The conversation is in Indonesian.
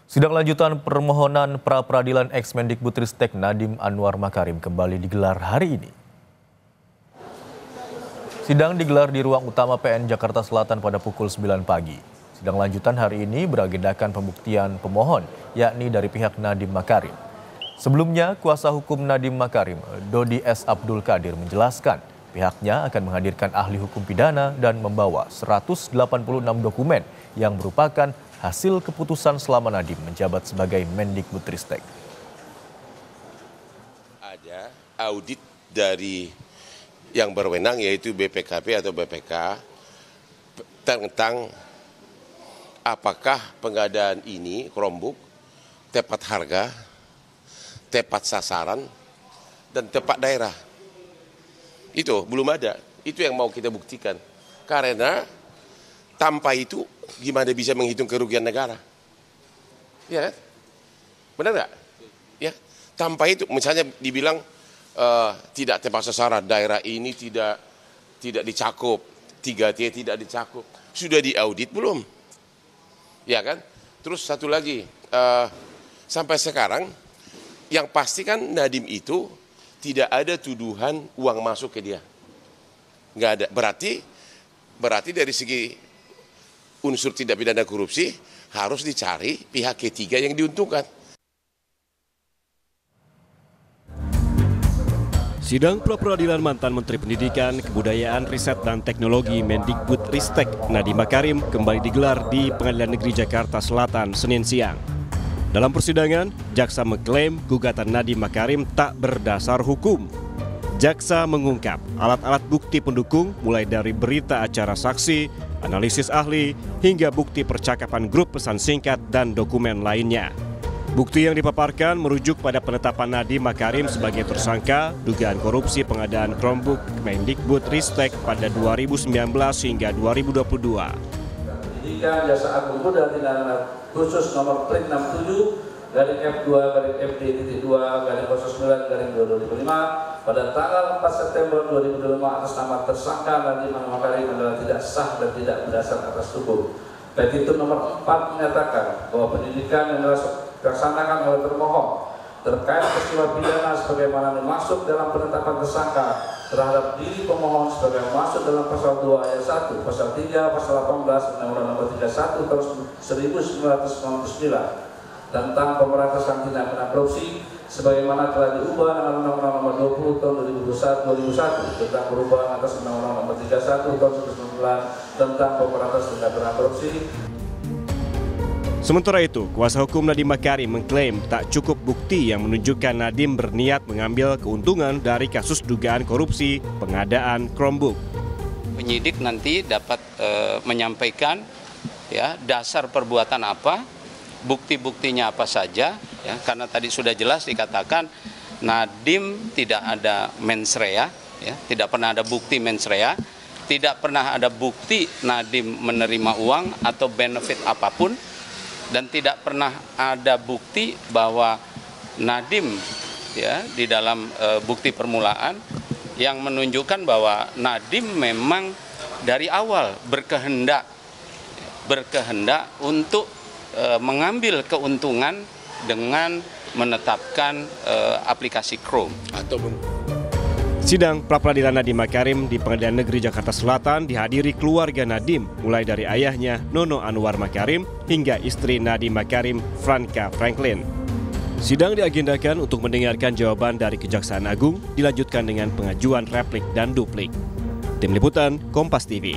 Sidang lanjutan permohonan pra-peradilan ex-Mendikbudristek Nadiem Anwar Makarim kembali digelar hari ini. Sidang digelar di ruang utama PN Jakarta Selatan pada pukul 9 pagi. Sidang lanjutan hari ini beragendakan pembuktian pemohon, yakni dari pihak Nadiem Makarim. Sebelumnya, kuasa hukum Nadiem Makarim, Dodi S. Abdul Qadir, menjelaskan pihaknya akan menghadirkan ahli hukum pidana dan membawa 186 dokumen yang merupakan hasil keputusan selama Nadiem menjabat sebagai Mendikbudristek. Ada audit dari yang berwenang yaitu BPKP atau BPK tentang apakah pengadaan ini Chromebook tepat harga, tepat sasaran, dan tepat daerah. Itu belum ada. Itu yang mau kita buktikan. Karena tanpa itu gimana bisa menghitung kerugian negara? Ya kan? Benar nggak? Ya. Tanpa itu misalnya dibilang tidak tepat sasaran, daerah ini tidak dicakup, 3T tidak dicakup. Sudah diaudit belum? Ya kan? Terus satu lagi, sampai sekarang yang pasti kan Nadiem itu tidak ada tuduhan uang masuk ke dia. Nggak ada. Berarti dari segi unsur tindak pidana korupsi harus dicari pihak ketiga yang diuntungkan. Sidang pra-peradilan mantan Menteri Pendidikan, Kebudayaan, Riset, dan Teknologi Mendikbudristek Nadiem Makarim kembali digelar di Pengadilan Negeri Jakarta Selatan Senin siang. Dalam persidangan, jaksa mengklaim gugatan Nadiem Makarim tak berdasar hukum. Jaksa mengungkap alat-alat bukti pendukung mulai dari berita acara saksi, analisis ahli, hingga bukti percakapan grup pesan singkat dan dokumen lainnya. Bukti yang dipaparkan merujuk pada penetapan Nadiem Makarim sebagai tersangka dugaan korupsi pengadaan Chromebook Mendikbudristek pada 2019 hingga 2022. Pendidikan Jasa Agung Muda Tindak Khusus nomor Plik 67 garing F2 garing FD.2 garing 09 garing 2025 pada tanggal 4 September 2025 atas nama tersangka Nadiem Anwar Makarim adalah tidak sah dan tidak berdasar atas hukum. Petitum nomor 4 menyatakan bahwa pendidikan yang dilaksanakan oleh termohon terkait peristiwa pidana sebagaimana dimaksud dalam penetapan tersangka terhadap diri pemohon sebagai masuk dalam pasal 2 ayat 1, pasal 3, pasal 18 Undang-Undang Nomor 31 tahun 1999 tentang pemberantasan tindak pidana korupsi sebagaimana telah diubah dengan Undang-Undang Nomor 20 tahun 2001 tentang perubahan atas Undang-Undang Nomor 31 tahun 1999 tentang pemberantasan tindak pidana korupsi. Sementara itu, kuasa hukum Nadiem Makarim mengklaim tak cukup bukti yang menunjukkan Nadiem berniat mengambil keuntungan dari kasus dugaan korupsi pengadaan Chromebook. Penyidik nanti dapat menyampaikan ya dasar perbuatan apa, bukti-buktinya apa saja, ya, karena tadi sudah jelas dikatakan Nadiem tidak ada mens rea, ya, tidak pernah ada bukti mens rea, tidak pernah ada bukti Nadiem menerima uang atau benefit apapun. Dan tidak pernah ada bukti bahwa Nadiem ya di dalam bukti permulaan yang menunjukkan bahwa Nadiem memang dari awal berkehendak untuk mengambil keuntungan dengan menetapkan aplikasi Chrome. Sidang pra-peradilan Nadiem Makarim di Pengadilan Negeri Jakarta Selatan dihadiri keluarga Nadiem, mulai dari ayahnya Nono Anwar Makarim hingga istri Nadiem Makarim, Franka Franklin. Sidang diagendakan untuk mendengarkan jawaban dari Kejaksaan Agung, dilanjutkan dengan pengajuan replik dan duplik. Tim Liputan, Kompas TV.